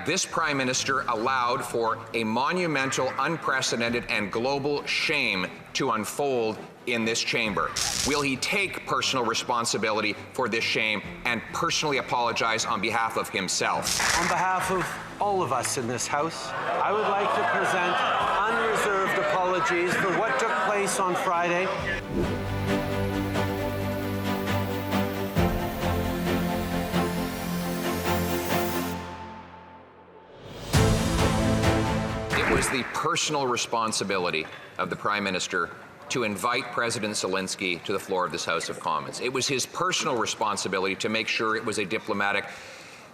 this Prime Minister allowed for a monumental, unprecedented, and global shame to unfold in this chamber. Will he take personal responsibility for this shame and personally apologize on behalf of himself? On behalf of all of us in this House, I would like to present unreserved apologies for what took place on Friday. It was the personal responsibility of the Prime Minister to invite President Zelenskyy to the floor of this House of Commons. It was his personal responsibility to make sure it was a diplomatic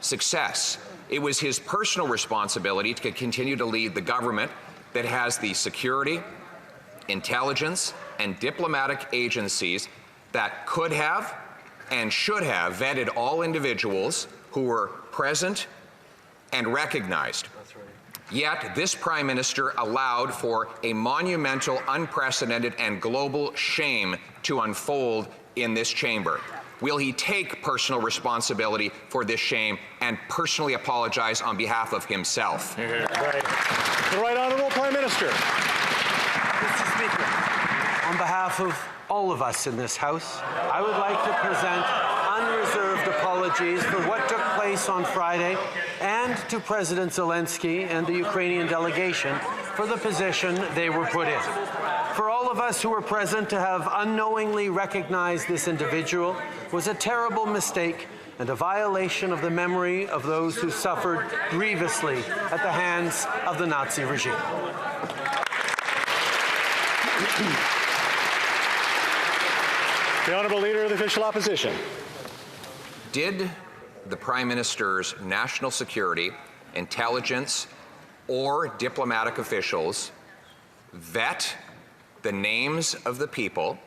success. It was his personal responsibility to continue to lead the government that has the security, intelligence, and diplomatic agencies that could have and should have vetted all individuals who were present and recognized. Yet, this Prime Minister allowed for a monumental, unprecedented, and global shame to unfold in this chamber. Will he take personal responsibility for this shame and personally apologize on behalf of himself? Right. The Right Honourable Prime Minister. Mr. Speaker, on behalf of all of us in this House, I would like to present unreserved apologies for what took place on Friday and to President Zelenskyy and the Ukrainian delegation for the position they were put in. For all of us who were present to have unknowingly recognized this individual was a terrible mistake and a violation of the memory of those who suffered grievously at the hands of the Nazi regime. The Honourable Leader of the Official Opposition. Did the Prime Minister's national security, intelligence, or diplomatic officials vet the names of the people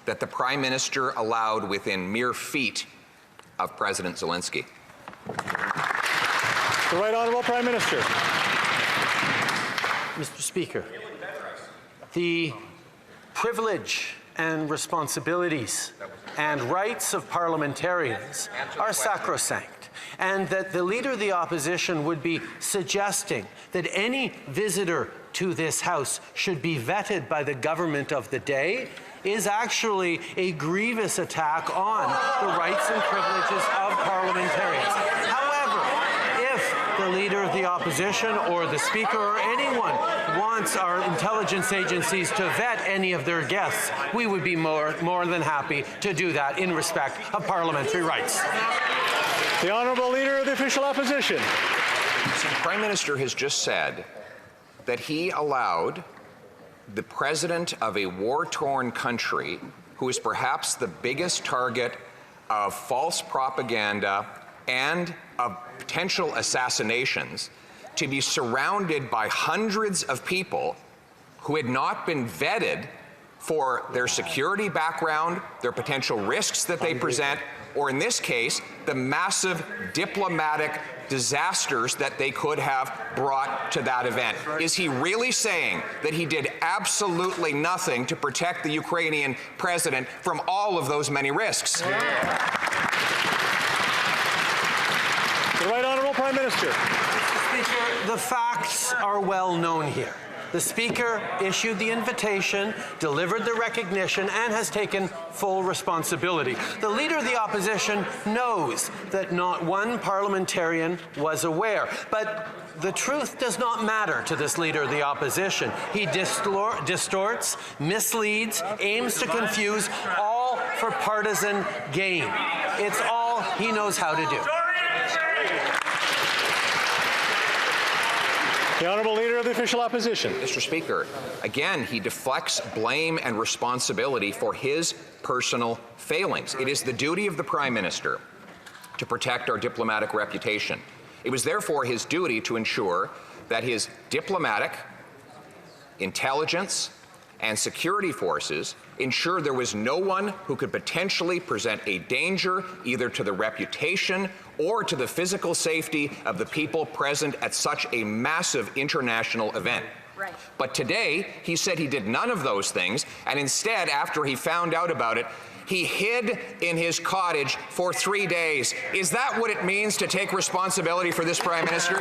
that the Prime Minister allowed within mere feet of President Zelenskyy? The Right Honourable Prime Minister. Mr. Speaker, the privilege and responsibilities and rights of parliamentarians are sacrosanct, and that the Leader of the Opposition would be suggesting that any visitor to this House should be vetted by the government of the day is actually a grievous attack on the rights and privileges of parliamentarians. However, if the Leader of the Opposition or the Speaker or anyone wants our intelligence agencies to vet any of their guests, we would be more than happy to do that in respect of parliamentary rights. The Honourable Leader of the Official Opposition. So the Prime Minister has just said that he allowed the President of a war-torn country, who is perhaps the biggest target of false propaganda and of potential assassinations, to be surrounded by hundreds of people who had not been vetted for their security background, their potential risks that they present, or in this case, the massive diplomatic disasters that they could have brought to that event. Is he really saying that he did absolutely nothing to protect the Ukrainian president from all of those many risks? The Right Honourable Prime Minister. Mr. Speaker, the facts are well known here. The Speaker issued the invitation, delivered the recognition, and has taken full responsibility. The Leader of the Opposition knows that not one parliamentarian was aware, but the truth does not matter to this Leader of the Opposition. He distorts, misleads, aims to confuse, all for partisan gain. It's all he knows how to do. The Honourable Leader of the Official Opposition. Mr. Speaker, again, he deflects blame and responsibility for his personal failings. It is the duty of the Prime Minister to protect our diplomatic reputation. It was therefore his duty to ensure that his diplomatic, intelligence, and security forces ensure there was no one who could potentially present a danger either to the reputation or to the physical safety of the people present at such a massive international event. Right. But today, he said he did none of those things, and instead, after he found out about it, He hid in his cottage for 3 days. Is that what it means to take responsibility for this Prime Minister?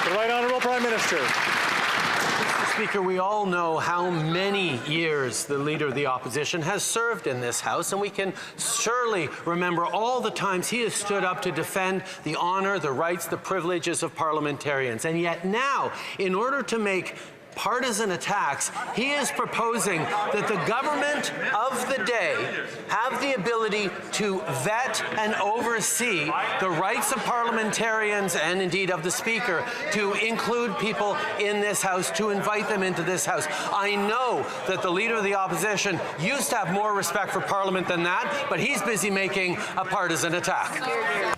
The Right Honourable Prime Minister. Mr. Speaker, we all know how many years the Leader of the Opposition has served in this House, and we can surely remember all the times he has stood up to defend the honour, the rights, the privileges of parliamentarians. And yet now, in order to make partisan attacks, he is proposing that the government of the day have the ability to vet and oversee the rights of parliamentarians and indeed of the Speaker to include people in this House, to invite them into this House. I know that the Leader of the Opposition used to have more respect for Parliament than that, but he's busy making a partisan attack.